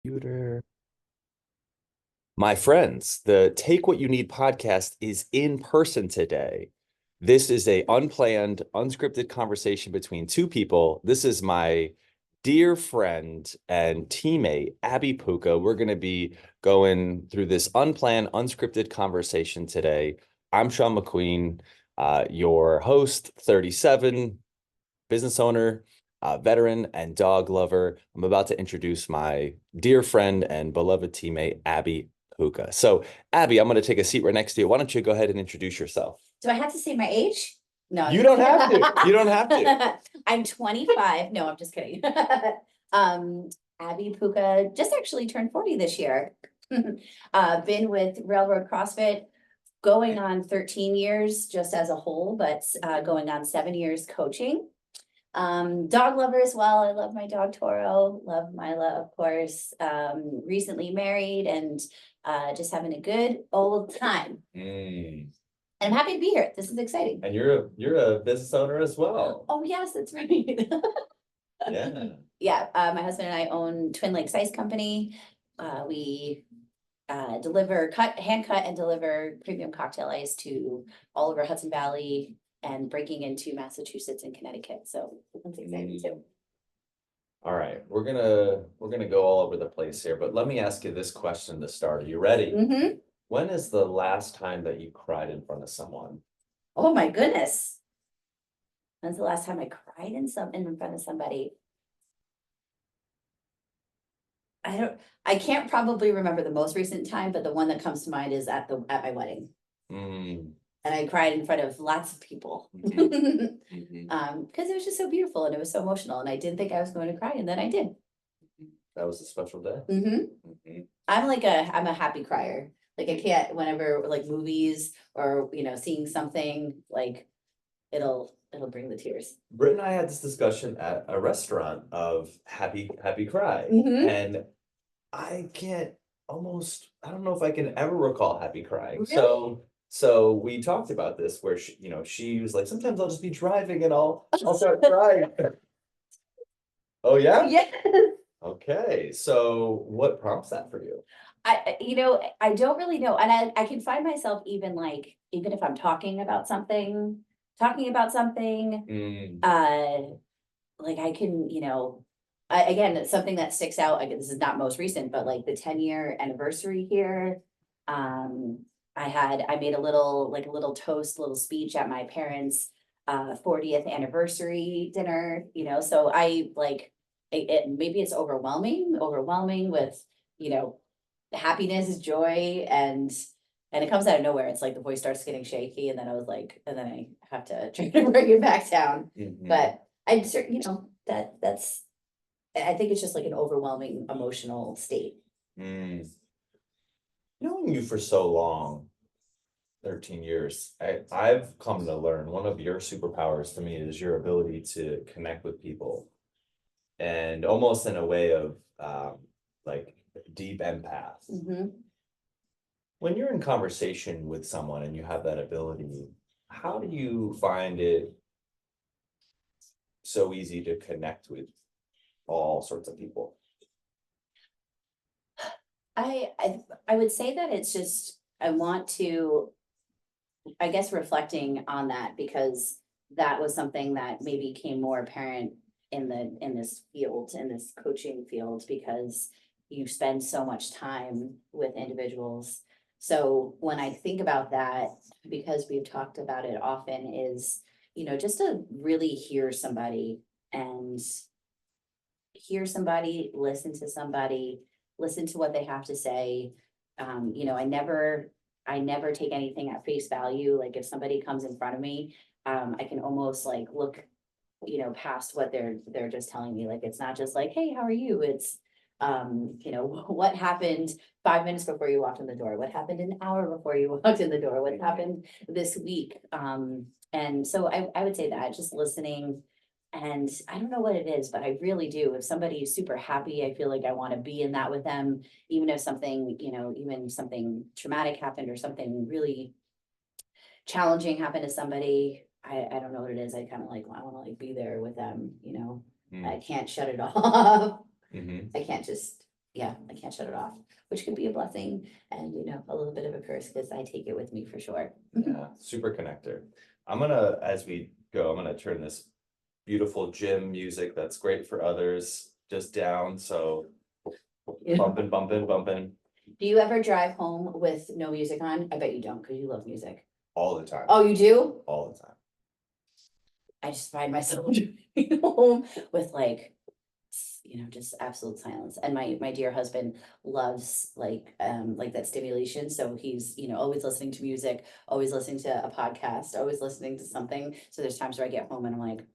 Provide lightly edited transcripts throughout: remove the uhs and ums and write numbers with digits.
Computer. My friends, the Take What You Need podcast is in person today. This is a unplanned, unscripted conversation between two people. This is my dear friend and teammate, Abby Puca. We're going to be going through this unplanned, unscripted conversation today. I'm Shawn McQueen, your host, 37, business owner, veteran, and dog lover. I'm about to introduce my dear friend and beloved teammate, Abby Puca. So, Abby, I'm going to take a seat right next to you. Why don't you go ahead and introduce yourself? Do I have to say my age? No. You don't have to. You don't have to. I'm 25. No, I'm just kidding. Abby Puca just actually turned 40 this year. Been with Railroad CrossFit going on 13 years just as a whole, but going on 7 years coaching. Dog lover as well. I love my dog Toro, love Mila, of course. Recently married and just having a good old time. And I'm happy to be here. This is exciting. And you're a business owner as well. Oh yes, that's right. Yeah. Yeah, my husband and I own Twin Lakes Ice Company. We deliver hand cut and deliver premium cocktail ice to all over Hudson Valley and breaking into Massachusetts and Connecticut. So that's exciting too. All right, we're gonna go all over the place here, but let me ask you this question to start. Are you ready? Mm-hmm. When is the last time that you cried in front of someone? Oh my goodness. When's the last time I cried in front of somebody? I can't probably remember the most recent time, but the one that comes to mind is at my wedding. And I cried in front of lots of people. Because it was just so beautiful and it was so emotional. And I didn't think I was going to cry, and then I did. That was a special day. I'm a happy crier. Like I can't, whenever like movies or seeing something, like it'll bring the tears. Britt and I had this discussion at a restaurant of happy cry. And I don't know if I can ever recall happy crying. Really? So we talked about this where she was like, sometimes I'll just be driving and I'll start crying. Oh yeah? Yes. Okay. So what prompts that for you? I don't really know. And I can find myself even if I'm talking about something, like I can, again, it's something that sticks out. Again, this is not most recent, but like the 10-year anniversary here. I made a little toast, little speech at my parents' 40th anniversary dinner, so I maybe it's overwhelming with, happiness, joy, and it comes out of nowhere. It's like the voice starts getting shaky, and then I have to try to bring it back down. But I'm certain, that's I think it's just like an overwhelming emotional state. Knowing you for so long, 13 years, I've come to learn one of your superpowers to me is your ability to connect with people, and almost in a way of like deep empath. When you're in conversation with someone and you have that ability, how do you find it so easy to connect with all sorts of people? I would say that it's just, I want to, I guess, reflecting on that, because that was something that maybe became more apparent in this coaching field, because you spend so much time with individuals. So when I think about that, because we've talked about it often, is, just to really hear somebody, listen to somebody, listen to what they have to say. I never take anything at face value. Like if somebody comes in front of me, I can almost like look, past what they're just telling me. Like, it's not just like, hey, how are you? It's, what happened 5 minutes before you walked in the door? What happened an hour before you walked in the door? What happened this week? And so I would say that just listening. And I don't know what it is, but I really do. If somebody is super happy, I feel like I want to be in that with them, even if something, even something traumatic happened or something really challenging happened to somebody. I don't know what it is. I kind of I want to be there with them, I can't shut it off. I can't just, yeah, I can't shut it off, which could be a blessing and, you know, a little bit of a curse because I take it with me for sure. Yeah, super connector. As we go, I'm gonna turn this beautiful gym music that's great for others just down, so Yeah. bumping, bumping, bumping Do you ever drive home with no music on? I bet you don't, because you love music. all the time, Oh, you do? all the time. I just find myself driving home with like, you know, just absolute silence. And my dear husband loves like that stimulation. So he's, you know, always listening to music, always listening to a podcast, always listening to something. So there's times where I get home and I'm like,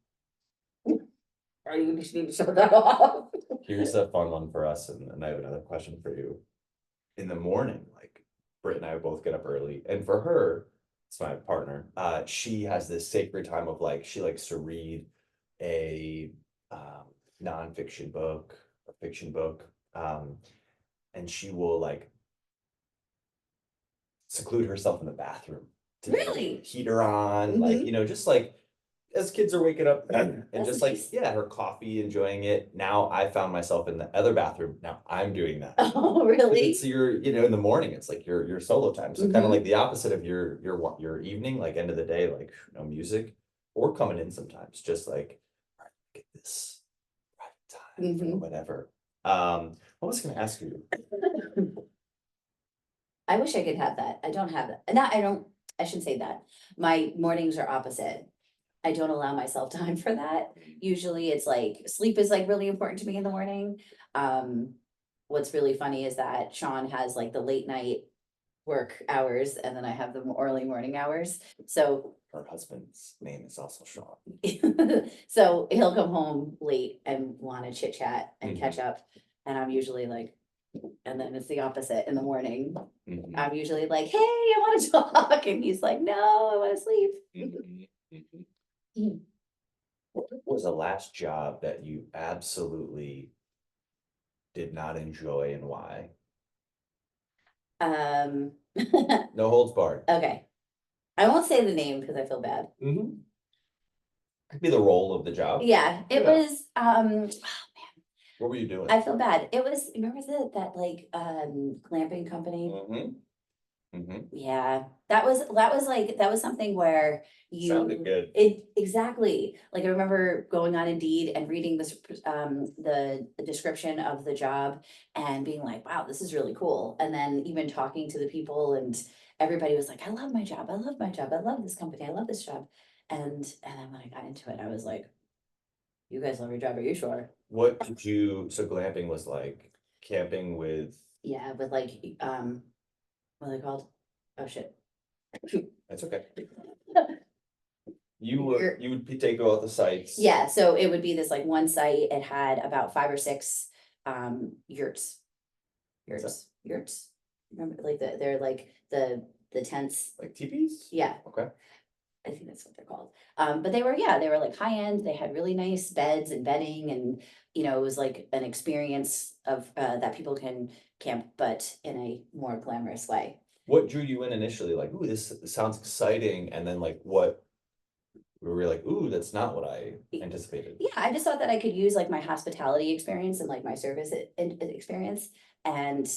are you just need to shut that off? Here's a fun one for us, and I have another question for you. In the morning, like Britt and I both get up early, and for her, it's my partner, she has this sacred time of like, she likes to read a nonfiction book or fiction book. And she will like seclude herself in the bathroom to Really? heater on, like, Mhm. you know, just like as kids are waking up and That's just like, nice. yeah, her coffee, enjoying it. Now I found myself in the other bathroom. Now I'm doing that. Oh, really? It's your, you know, in the morning, it's like your solo time. So kind of like the opposite of your evening, like end of the day, like no music, or coming in sometimes, just like, all right, get this private time or whatever. I was gonna ask you. I wish I could have that. I don't have that. Not, I don't, I shouldn't say that. My mornings are opposite. I don't allow myself time for that. Usually it's like sleep is like really important to me in the morning. Um, what's really funny is that Shawn has like the late night work hours and then I have the early morning hours. So Her husband's name is also Shawn. so he'll come home late and want to chit chat and catch Mhm. up. And I'm usually like, and then it's the opposite in the morning. Mhm. I'm usually like, hey, I want to talk. And he's like, no, I want to sleep. Mhm. Mhm. What was the last job that you absolutely did not enjoy and why? Um, No holds barred. okay. I won't say the name because I feel bad. Could be the role of the job. Yeah, it Yeah. was, What were you doing? I feel bad. It was, remember that like, glamping company? Yeah, that was something where Sounded good. it, exactly, like I remember going on Indeed and reading this, the description of the job and being like, wow, this is really cool. And then even talking to the people and everybody was like, I love my job, I love my job, I love this company, I love this job. And then when I got into it, I was like, you guys love your job, are you sure? So glamping was like camping with, Yeah, with like, what are they called? Oh, shit. that's okay. You would take all the sites. Yeah, so it would be this like one site, it had about 5 or 6 yurts. Yurts. Remember, like they're like the tents. Like teepees? Yeah, Okay. I think that's what they're called. But they were, yeah, they were like high end, they had really nice beds and bedding and, you know, it was like an experience of that people can camp, but in a more glamorous way. What drew you in initially? Like, ooh, this sounds exciting. And then like what we were like, ooh, that's not what I anticipated. Yeah, I just thought that I could use like my hospitality experience and like my service experience. And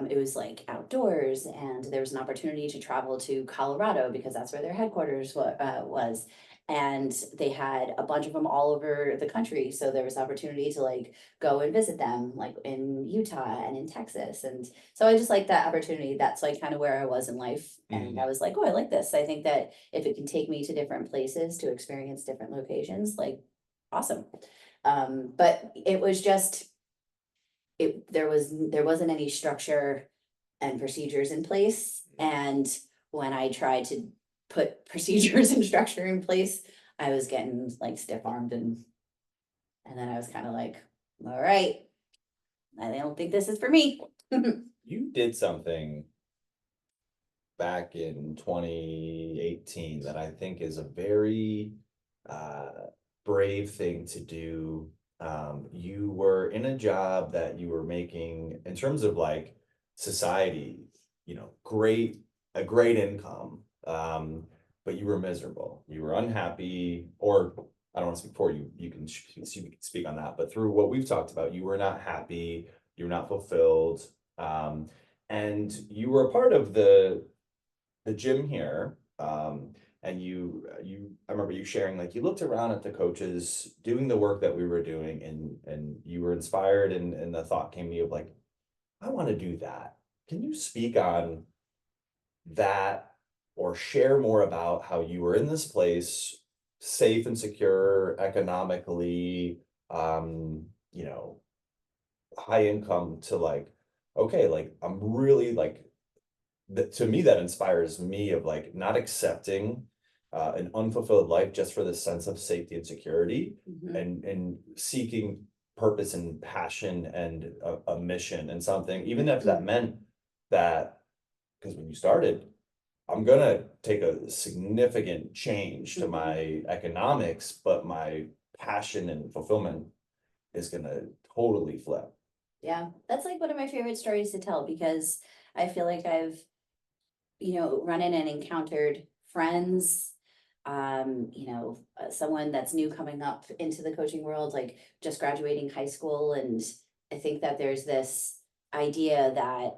it was like outdoors, and there was an opportunity to travel to Colorado because that's where their headquarters was. And they had a bunch of them all over the country. So there was opportunity to like go and visit them, like in Utah and in Texas. And so I just like that opportunity. That's like kind of where I was in life. And I was like, oh, I like this. I think that if it can take me to different places to experience different locations, like awesome. But it was just, there wasn't any structure and procedures in place. And when I tried to put procedures and structure in place, I was getting like stiff armed and then I was kind of like, all right, I don't think this is for me. You did something back in 2018 that I think is a very brave thing to do. You were in a job that you were making in terms of like society, you know, a great income. But you were miserable. You were unhappy, or I don't want to speak for you. You can speak on that. But through what we've talked about, you were not happy. you're not fulfilled. And you were a part of the gym here. And I remember you sharing, like, you looked around at the coaches doing the work that we were doing, and you were inspired, and the thought came to you of like, I want to do that. Can you speak on that, or share more about how you were in this place, safe and secure economically, you know, high income, to like, okay, like I'm really like, that to me, that inspires me of like not accepting an unfulfilled life just for the sense of safety and security, Mhm. and seeking purpose and passion and a mission and something, even if that meant that, because when you started, I'm gonna take a significant change to Mhm. my economics, but my passion and fulfillment is gonna totally flip. Yeah, that's like one of my favorite stories to tell because I feel like I've, run in and encountered friends, someone that's new coming up into the coaching world, like just graduating high school. And I think that there's this idea that,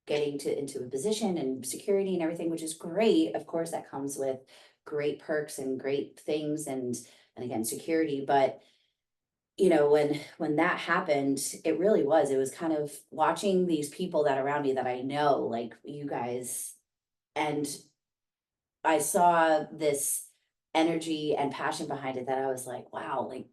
getting to into a position and security and everything, which is great. Of course, that comes with great perks and great things and again, security. But when that happened, it was kind of watching these people that around me that I know, like you guys, and I saw this energy and passion behind it that I was like, wow, like,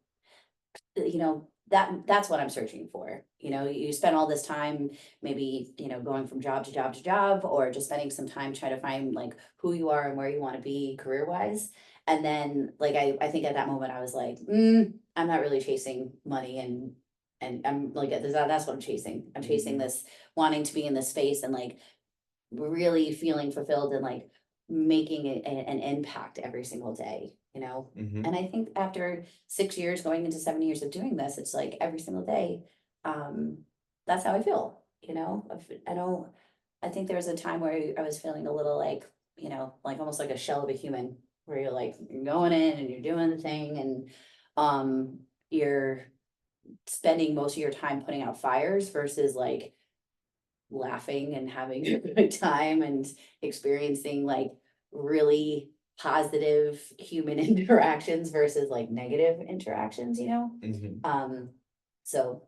that's what I'm searching for. You spend all this time maybe, going from job to job to job, or just spending some time trying to find like who you are and where you want to be career wise. And then like I think at that moment I was like, I'm not really chasing money, and I'm like that's what I'm chasing. I'm chasing Mhm. this, wanting to be in this space and like really feeling fulfilled and like making an impact every single day, And Mhm. I think after 6 years, going into 7 years of doing this, it's like every single day, um, that's how I feel, I don't, I think there was a time where I was feeling a little like, like almost like a shell of a human, where you're like, you're going in and you're doing the thing and, you're spending most of your time putting out fires versus like laughing and having a good time and experiencing like really positive human interactions versus like negative interactions, Mhm. um so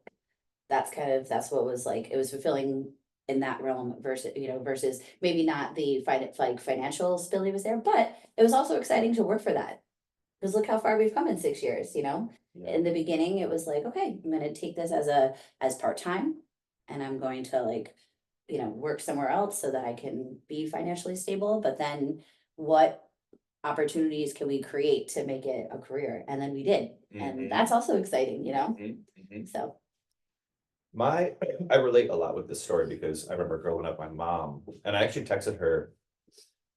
that's what was like, it was fulfilling in that realm versus maybe not the like financial stability was there, but it was also exciting to work for that because look how far we've come in 6 years. Yeah. In the beginning it was like, okay, I'm going to take this as part-time, and I'm going to like work somewhere else so that I can be financially stable. But then what opportunities can we create to make it a career? And then we did. And that's Mhm. also exciting, Mhm. Mhm. So My, I relate a lot with this story because I remember growing up, my mom, and I actually texted her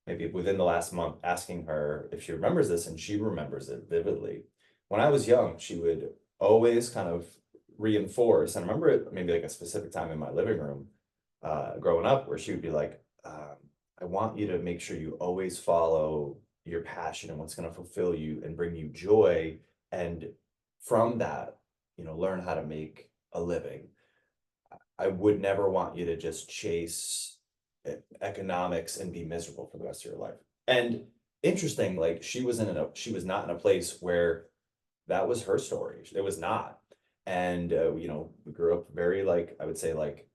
maybe within the last month, asking her if she remembers this, and she remembers it vividly. When I was young, she would always kind of reinforce, and I remember it maybe like a specific time in my living room, growing up, where she would be like, I want you to make sure you always follow your passion and what's going to fulfill you and bring you joy. And from that, learn how to make a living. I would never want you to just chase economics and be miserable for the rest of your life. And interesting, like she was not in a place where that was her story. It was not. And we grew up very, like, I would say, like,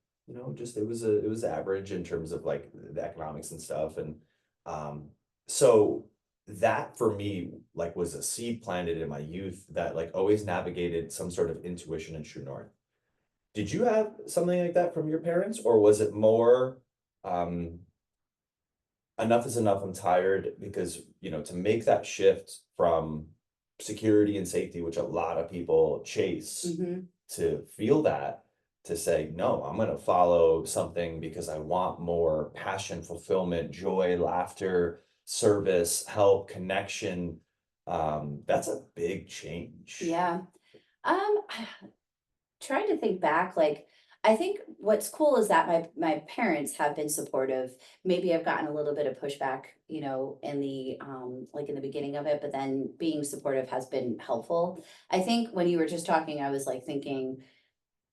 just it was average in terms of like the economics and stuff. And um so that for me like was a seed planted in my youth that like always navigated some sort of intuition and true north. Did you have something like that from your parents, or was it more, um, enough is enough, I'm tired? Because, to make that shift from security and safety, which a lot of people chase, mhm. to feel that, to say, no, I'm gonna follow something because I want more passion, fulfillment, joy, laughter, service, help, connection. That's a big change. Yeah. um Trying to think back, like, I think what's cool is that my parents have been supportive. Maybe I've gotten a little bit of pushback, in the like in the beginning of it, but then being supportive has been helpful. I think when you were just talking, I was like thinking,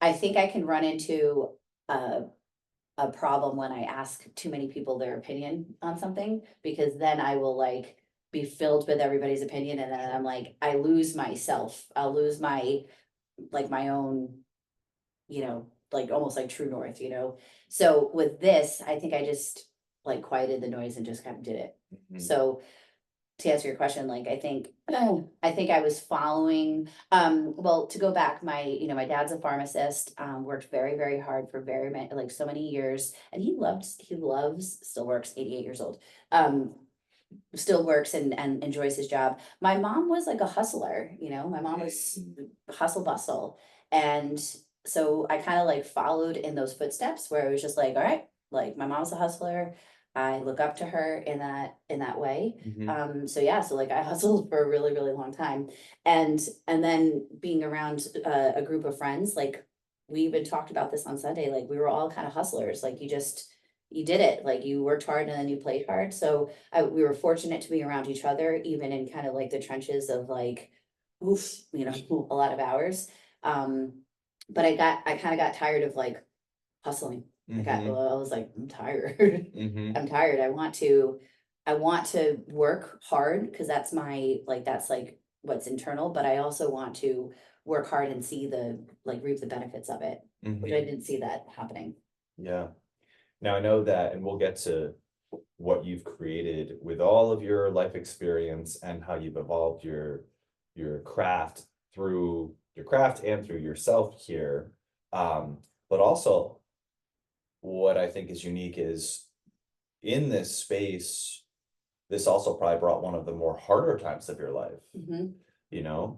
I think I can run into a, a problem when I ask too many people their opinion on something, because then I will like be filled with everybody's opinion, and then I'm like, I lose myself. I'll lose my, like my own, like almost like true north, So with this, I think I just like quieted the noise and just kind of did it. Mhm. So to answer your question, like I think I was following, well, to go back, my dad's a pharmacist, worked very, very hard for very many, like so many years, and still works, 88 years old. Still works and enjoys his job. My mom was like a hustler, my mom was hustle bustle. And so I kind of like followed in those footsteps where it was just like, all right, like my mom's a hustler. I look up to her in that way. Mhm. So yeah, so like I hustled for a really, really long time. And then being around a group of friends, like we even talked about this on Sunday, like we were all kind of hustlers, like you did it, like you worked hard and then you played hard. So we were fortunate to be around each other, even in kind of like the trenches of like, oof, a lot of hours. But I kind of got tired of like hustling. Mhm. I was like, I'm tired. Mhm. I'm tired. I want to work hard because that's like what's internal, but I also want to work hard and see like reap the benefits of it, which I Mhm. didn't see that happening. Yeah. Now I know that, and we'll get to what you've created with all of your life experience and how you've evolved your craft through your craft and through yourself here. Um, but also what I think is unique is in this space, this also probably brought one of the more harder times of your life. Mhm.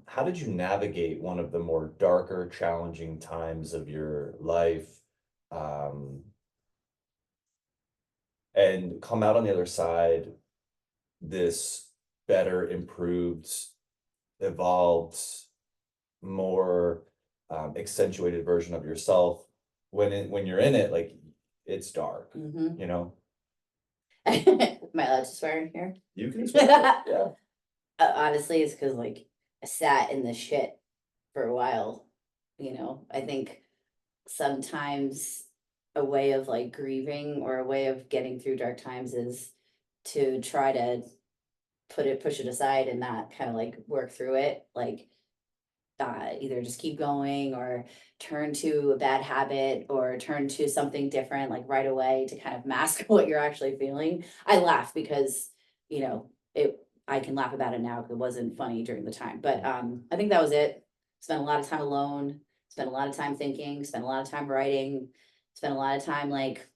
How did you navigate one of the more darker, challenging times of your life? Um, and come out on the other side this better, improved, evolved, more accentuated version of yourself when you're in it, like it's dark, Mhm. you know? Am I allowed to swear in here? You can swear. Yeah. Honestly, it's because like I sat in the shit for a while. I think sometimes a way of like grieving or a way of getting through dark times is to try to push it aside and not kind of like work through it. Like either just keep going or turn to a bad habit or turn to something different like right away to kind of mask what you're actually feeling. I laugh because, it I can laugh about it now because it wasn't funny during the time. But I think that was it. Spent a lot of time alone, spent a lot of time thinking, spent a lot of time writing, spent a lot of time like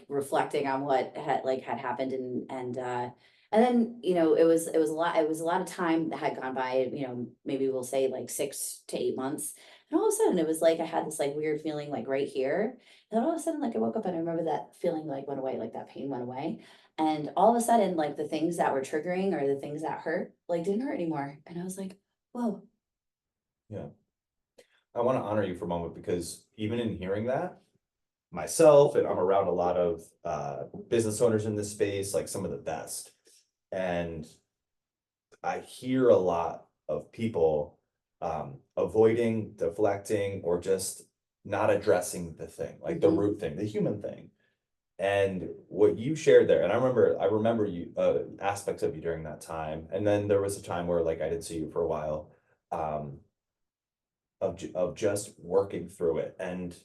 reflecting on what had happened and then it was a lot of time that had gone by, maybe we'll say like 6 to 8 months, and all of a sudden it was like I had this like weird feeling like right here, and then all of a sudden like I woke up and I remember that feeling like went away, like that pain went away, and all of a sudden like the things that were triggering or the things that hurt like didn't hurt anymore, and I was like, whoa. Yeah. I want to honor you for a moment because even in hearing that, myself, and I'm around a lot of business owners in this space, like some of the best. And I hear a lot of people avoiding, deflecting, or just not addressing the thing, like the Mhm. root thing, the human thing. And what you shared there, and I remember you aspects of you during that time. And then there was a time where like I didn't see you for a while, um, of just working through it. And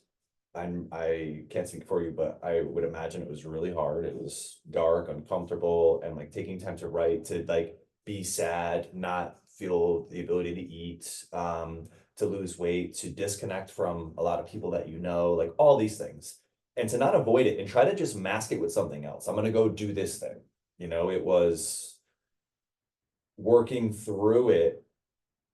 I can't speak for you, but I would imagine it was really hard. It was dark, uncomfortable, and like taking time to write, to like be sad, not feel the ability to eat, to lose weight, to disconnect from a lot of people that like all these things. And to not avoid it and try to just mask it with something else. I'm gonna go do this thing. It was working through it,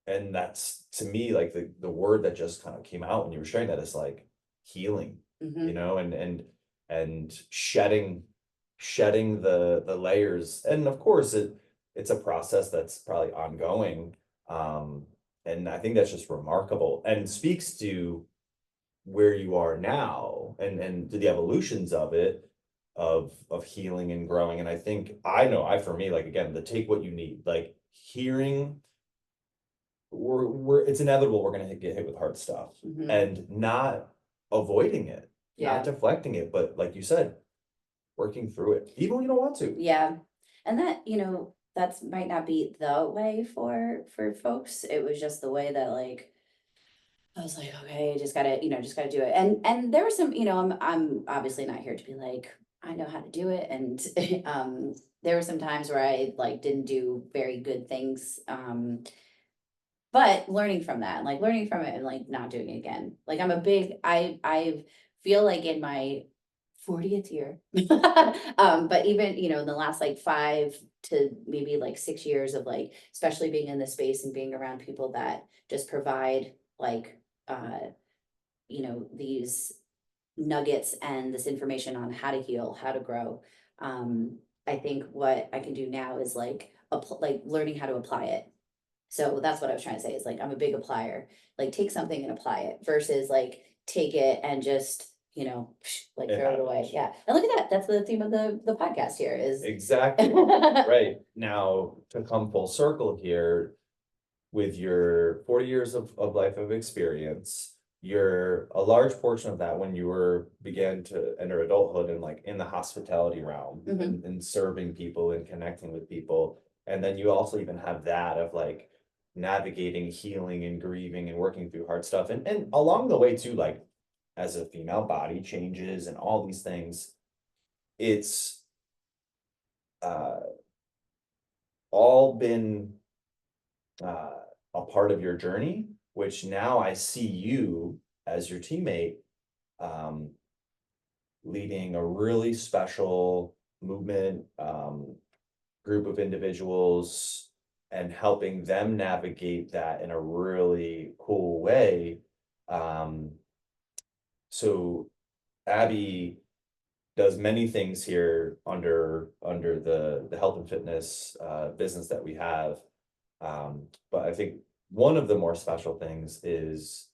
and that's to me like the word that just kind of came out when you were sharing that is like healing, Mhm. and shedding the layers. And of course it's a process that's probably ongoing. um and I think that's just remarkable and speaks to where you are now, and to the evolutions of it, of healing and growing. And I think I know I for me, like again, the take what you need, like hearing it's inevitable we're gonna get hit with hard stuff, Mhm. and not avoiding it, Yeah. not deflecting it, but like you said, working through it, even when you don't want to. Yeah, and that, that's might not be the way for folks. It was just the way that like I was like, okay, just gotta do it. And there were some, I'm obviously not here to be like, I know how to do it. And there were some times where I like didn't do very good things. But learning from that, like learning from it and like not doing it again. Like I feel like in my 40th year. But even, in the last like 5 to maybe like 6 years of like, especially being in this space and being around people that just provide like, these nuggets and this information on how to heal, how to grow. I think what I can do now is like learning how to apply it. So that's what I was trying to say is like, I'm a big applier, like take something and apply it versus like take it and just, like It throw it away. happens. Yeah. And look at that. That's the theme of the podcast here is. Exactly, right. Now, to come full circle here, with your 40 years of life of experience, you're a large portion of that when you began to enter adulthood and like in the hospitality realm Mhm. and serving people and connecting with people. And then you also even have that of like navigating, healing and grieving and working through hard stuff. And along the way too, like as a female body changes and all these things, it's uh all been uh, a part of your journey, which now I see you as your teammate, um, leading a really special movement, group of individuals and helping them navigate that in a really cool way. Um, so Abby does many things here under the health and fitness business that we have. But I think one of the more special things is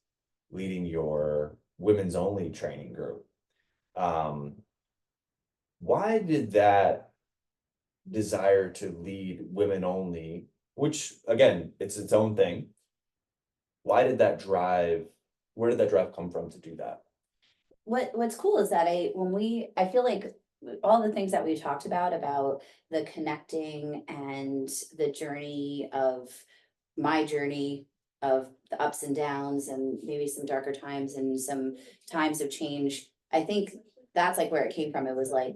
leading your women's only training group. Um, why did that desire to lead women only, which again, it's its own thing. Why did that drive, where did that drive come from to do that? What's cool is that I feel like all the things that we talked about the connecting and the journey of my journey of the ups and downs and maybe some darker times and some times of change. I think that's like where it came from. It was like,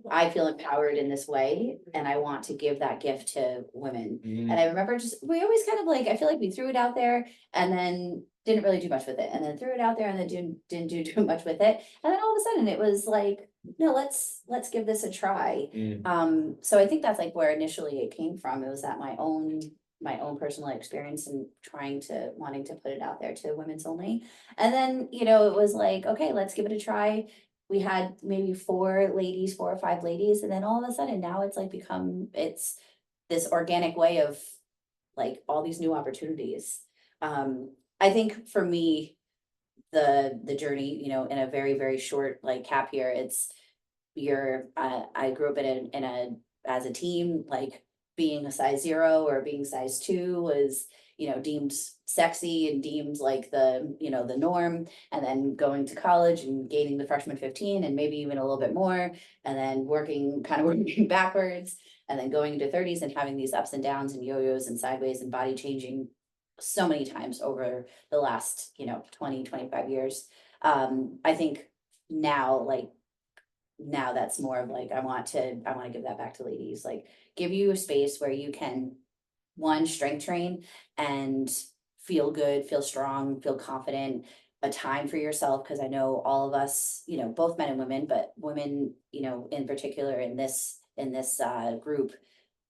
I feel empowered in this way and I want to give that gift to women. And I remember we always kind of like, I feel like we threw it out there and then didn't really do much with it and then threw it out there and then didn't do too much with it. And then all of a sudden it was like, no, let's give this a try. So I think that's like where initially it came from. It was that my own personal experience and wanting to put it out there to women's only. And then, it was like, okay, let's give it a try. We had maybe 4 or 5 ladies, and then all of a sudden now it's like it's this organic way of like all these new opportunities. I think for me, the journey, in a very, very short like cap here, I grew up in a as a teen, like being a size 0 or being size 2 was, deemed sexy and deemed like the norm. And then going to college and gaining the freshman 15 and maybe even a little bit more, and then working backwards, and then going into 30s and having these ups and downs and yo-yos and sideways and body changing so many times over the last, 20, 25 years. I think now, like now that's more of like, I want to give that back to ladies, like give you a space where you can, one, strength train and feel good, feel strong, feel confident, a time for yourself. Cause I know all of us, both men and women, but women, in particular in this group,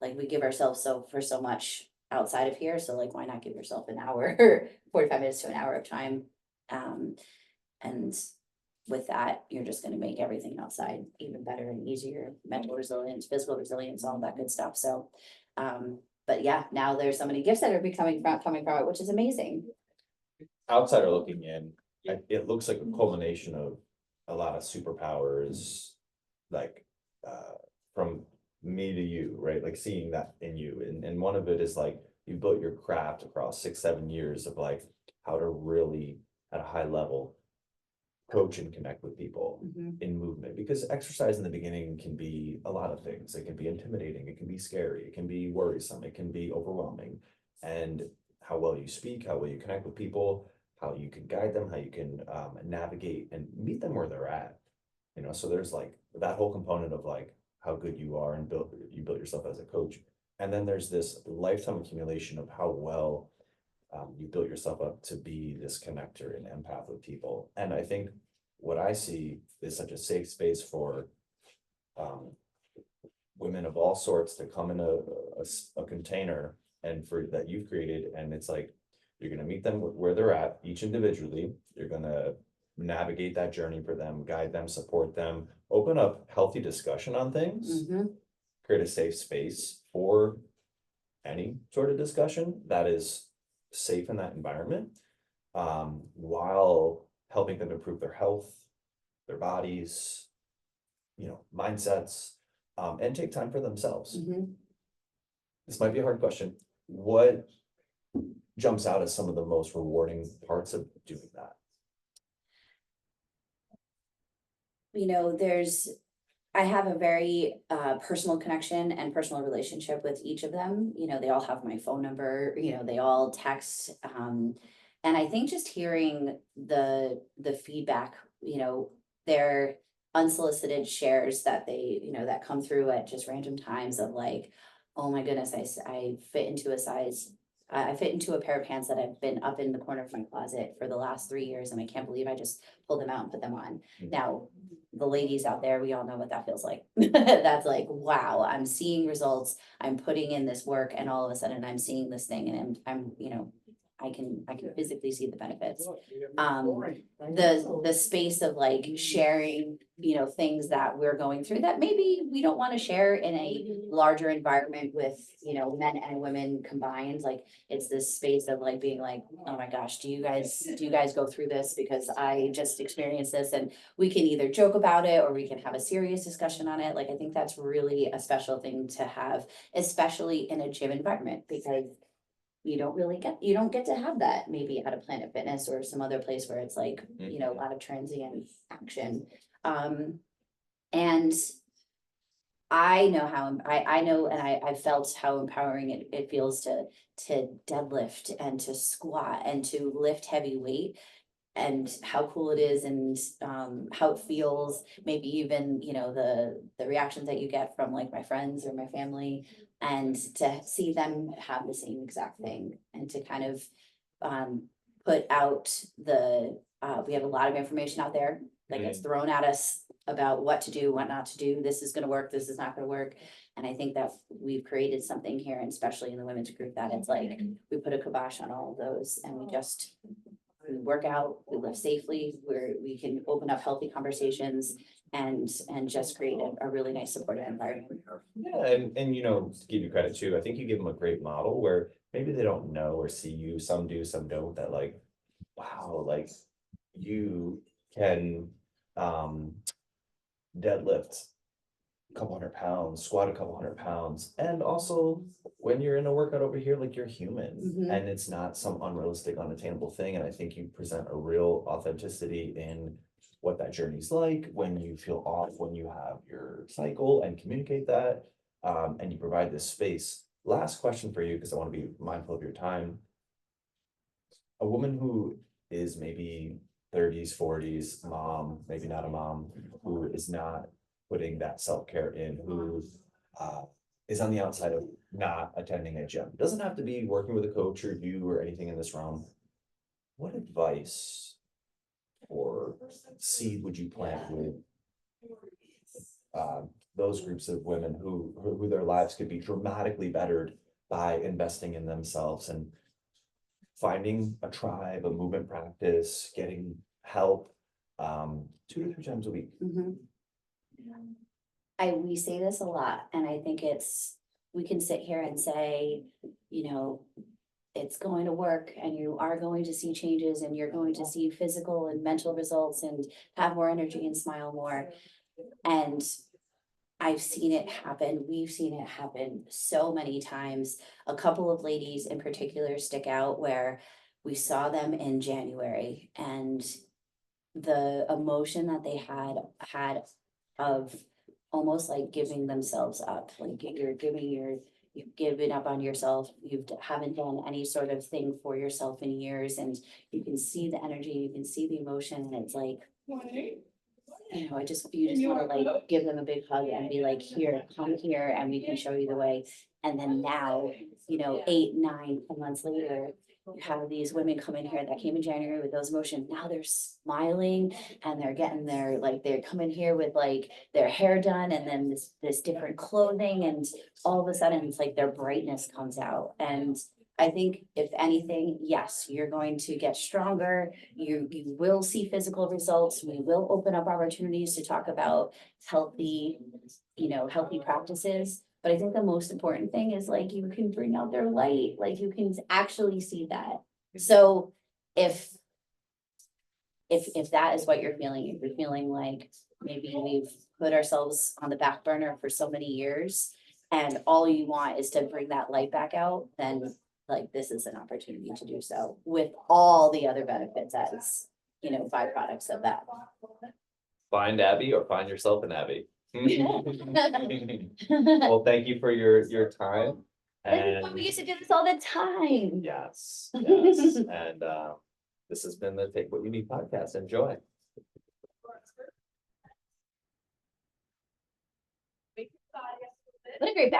like we give ourselves for so much outside of here. So like, why not give yourself an hour, 45 minutes to an hour of time? Um, and with that, you're just going to make everything outside even better and easier, mental resilience, physical resilience, all that good stuff. So, but yeah, now there's so many gifts that are coming from it, which is amazing. Outsider looking in, it looks like a culmination of a lot of superpowers, like from me to you, right? Like seeing that in you. And one of it is like you've built your craft across 6, 7 years of like how to really at a high level coach and connect with people in movement, because exercise in the beginning can be a lot of things. It can be intimidating, it can be scary, it can be worrisome, it can be overwhelming. And how well you speak, how well you connect with people, how you can guide them, how you can navigate and meet them where they're at. So there's like that whole component of like how good you are and you built yourself as a coach. And then there's this lifetime accumulation of how well you built yourself up to be this connector and empath with people. And I think what I see is such a safe space for women of all sorts to come in a container and for that you've created. And it's like, you're going to meet them where they're at, each individually. You're going to navigate that journey for them, guide them, support them, open up healthy discussion on things, create a safe space for any sort of discussion that is safe in that environment, while helping them improve their health, their bodies, mindsets, and take time for themselves. This might be a hard question. What jumps out as some of the most rewarding parts of doing that? I have a very personal connection and personal relationship with each of them. They all have my phone number, they all text. And I think just hearing the feedback, their unsolicited shares that they, that come through at just random times of like, oh my goodness, I fit into a pair of pants that I've been up in the corner of my closet for the last 3 years, and I can't believe I just pulled them out and put them on. Now, the ladies out there, we all know what that feels like. That's like, wow, I'm seeing results, I'm putting in this work, and all of a sudden I'm seeing this thing, and I'm I can physically see the benefits. The space of like sharing, things that we're going through that maybe we don't want to share in a larger environment with, men and women combined. Like, it's this space of like being like, oh my gosh, do you guys go through this? Because I just experienced this, and we can either joke about it or we can have a serious discussion on it. Like, I think that's really a special thing to have, especially in a gym environment, because you don't get to have that maybe at a Planet Fitness or some other place where it's like, a lot of transient action. And I know I know, and I felt how empowering it feels to deadlift and to squat and to lift heavy weight, and how cool it is, and how it feels, maybe even, the reactions that you get from like my friends or my family, and to see them have the same exact thing, and to kind of put out we have a lot of information out there that gets thrown at us about what to do, what not to do. This is going to work, this is not going to work. And I think that we've created something here, and especially in the women's group, that it's like we put a kibosh on all of those, and we work out, we live safely, where we can open up healthy conversations and just create a really nice supportive environment. Yeah, and to give you credit too, I think you give them a great model where maybe they don't know or see you, some do, some don't, that like, wow, like you can deadlift a couple 100 pounds, squat a couple 100 pounds, and also when you're in a workout over here, like, you're human, and it's not some unrealistic, unattainable thing. And I think you present a real authenticity in what that journey's like, when you feel off, when you have your cycle, and communicate that, and you provide this space. Last question for you, because I want to be mindful of your time. A woman who is maybe 30s, 40s, mom, maybe not a mom, who is not putting that self-care in, who is on the outside of not attending a gym, doesn't have to be working with a coach or you or anything in this realm. What advice or seed would you plant with those groups of women who their lives could be dramatically bettered by investing in themselves and finding a tribe, a movement practice, getting help 2 to 3 times a week? We say this a lot, and I think we can sit here and say, it's going to work, and you are going to see changes, and you're going to see physical and mental results, and have more energy and smile more. And I've seen it happen. We've seen it happen so many times. A couple of ladies in particular stick out where we saw them in January, and the emotion that they had of almost like giving themselves up, like you've given up on yourself, haven't done any sort of thing for yourself in years, and you can see the energy, you can see the emotion, and it's like, you know, you just wanna like give them a big hug and be like, here, come here, and we can show you the way. And then now, you know, 8, 9, 10 months later, you have these women come in here that came in January with those emotions. Now they're smiling and they're getting their, like, they're coming here with like their hair done and then this different clothing, and all of a sudden it's like their brightness comes out. And I think if anything, yes, you're going to get stronger. You will see physical results. We will open up opportunities to talk about healthy, you know, healthy practices. But I think the most important thing is like you can bring out their light, like you can actually see that. So if that is what you're feeling, if you're feeling like maybe we've put ourselves on the back burner for so many years and all you want is to bring that light back out, then like this is an opportunity to do so with all the other benefits as, you know, byproducts of that. Find Abby or find yourself an Abby. Well, thank you for your time. And We used to do this all the time. yes, yes. And this has been the Take What You Need podcast. Enjoy. What a great